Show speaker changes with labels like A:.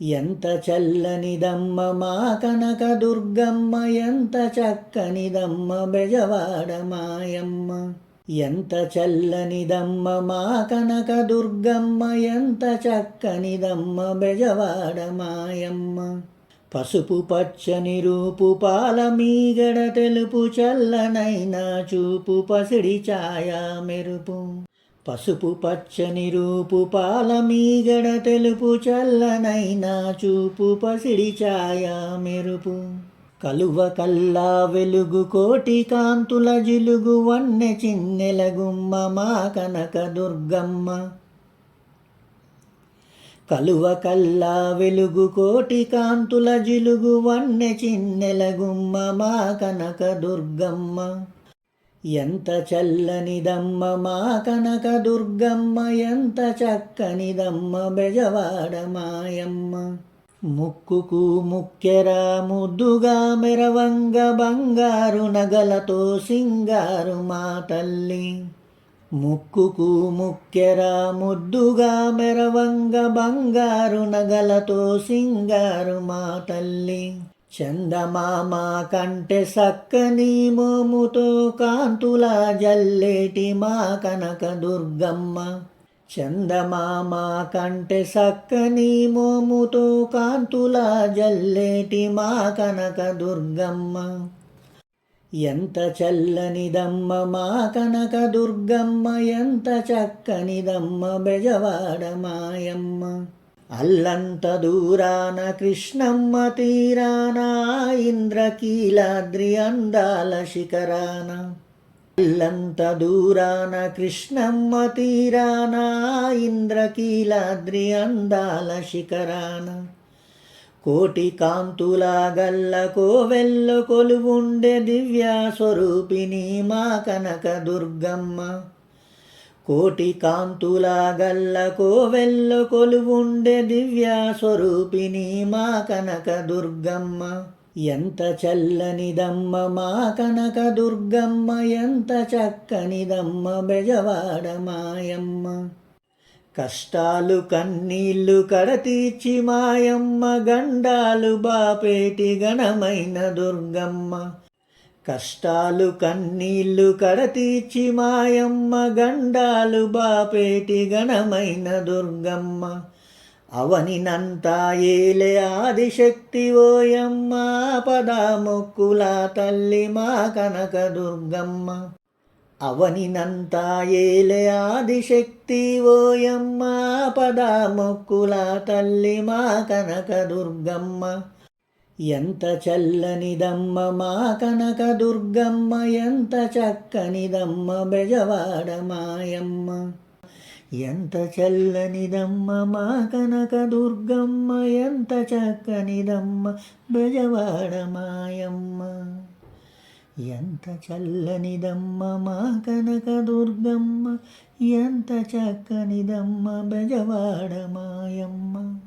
A: ఎంత చల్లనిదమ్మ మా కనక దుర్గమ్మ, ఎంత చక్కనిదమ్మ బెజవాడ మాయమ్మ. ఎంత చల్లనిదమ్మ మా కనక దుర్గమ్మ, ఎంత చక్కనిదమ్మ బెజవాడ మాయమ్మ. పసుపు పచ్చని రూపు పాల మీగడ తెలుపు, చల్లనైన చూపు పసిడి ఛాయా మెరుపు. పసుపు పచ్చని రూపు పాల మీగడ తెలుపు, చల్లనైన చూపు పసిడి ఛాయా మెరుపు. కలువ కల్లా వెలుగు కోటి కాంతుల జిలుగు, వన్నె చిన్నెల గుమ్మ మా కనక దుర్గమ్మ. కలువ కల్లా వెలుగు కోటి కాంతుల జిలుగు, వన్నె చిన్నెల గుమ్మ మా కనక దుర్గమ్మ. ఎంత చల్లనిదమ్మ మా కనక దుర్గమ్మ, ఎంత చక్కనిదమ్మ బెజవాడ మాయమ్మ. ముక్కుకు ముక్కెరా ముద్దుగా మెరవంగ, బంగారు నగలతో సింగారు మా తల్లి. ముక్కుకు ముక్కెరా ముద్దుగా మెరవంగ, బంగారు నగలతో సింగారు మా తల్లి. చందమామ కంటే సక్కని మోముతో కాంతుల జల్లేటి మా కనక దుర్గమ్మ. చందమామ కంటే సక్కని మోముతో కాంతుల జల్లేటి మా కనక దుర్గమ్మ. ఎంత చల్లనిదమ్మ మా కనక దుర్గమ్మ, ఎంత చక్కనిదమ్మ బెజవాడ మాయమ్మ. అల్లంత దూరాన కృష్ణమ్మ తీరాన, ఇంద్రకీలాద్రి అందాల శిఖరాన. అల్లంత దూరాన కృష్ణమ్మ తీరాన, ఇంద్రకీలాద్రి అందాల శిఖరాన. కోటి కాంతుల గల్ల కోవెల్లో కొలువుండే దివ్య స్వరూపిణి మా కనక దుర్గమ్మ. కోటి కాంతుల గల్ల కోవెల్లో కొలువుండే దివ్య స్వరూపిణి మా కనక దుర్గమ్మ. ఎంత చల్లనిదమ్మ మా కనక దుర్గమ్మ, ఎంత చక్కనిదమ్మ బెజవాడ మాయమ్మ. కష్టాలు కన్నీళ్ళు కడతీర్చి మాయమ్మ, గండాలు బాపేటి గణమైన దుర్గమ్మ. కష్టాలు కన్నీళ్ళు కడతీర్చి మాయమ్మ, గండాలు బాపేటి గణమైన దుర్గమ్మ. అవనినంతా ఏలే ఆదిశక్తి ఓయమ్మ, పదామొక్కుల తల్లి మా కనక దుర్గమ్మ. అవనినంతా ఏలే ఆదిశక్తి ఓయమ్మ, పదామొక్కుల తల్లి మా కనక దుర్గమ్మ. ఎంత చల్లనిదమ్మ మా కనక దుర్గమ్మ, ఎంత చక్కనిదమ్మ బెజవాడ మాయమ్మ. ఎంత చల్లనిదమ్మ మా కనక దుర్గమ్మ, ఎంత చక్కనిదమ్మ బెజవాడ మాయమ్మ. ఎంత చల్లనిదమ్మ మా కనక దుర్గమ్మ, ఎంత చక్కనిదమ్మ బెజవాడ మాయమ్మ.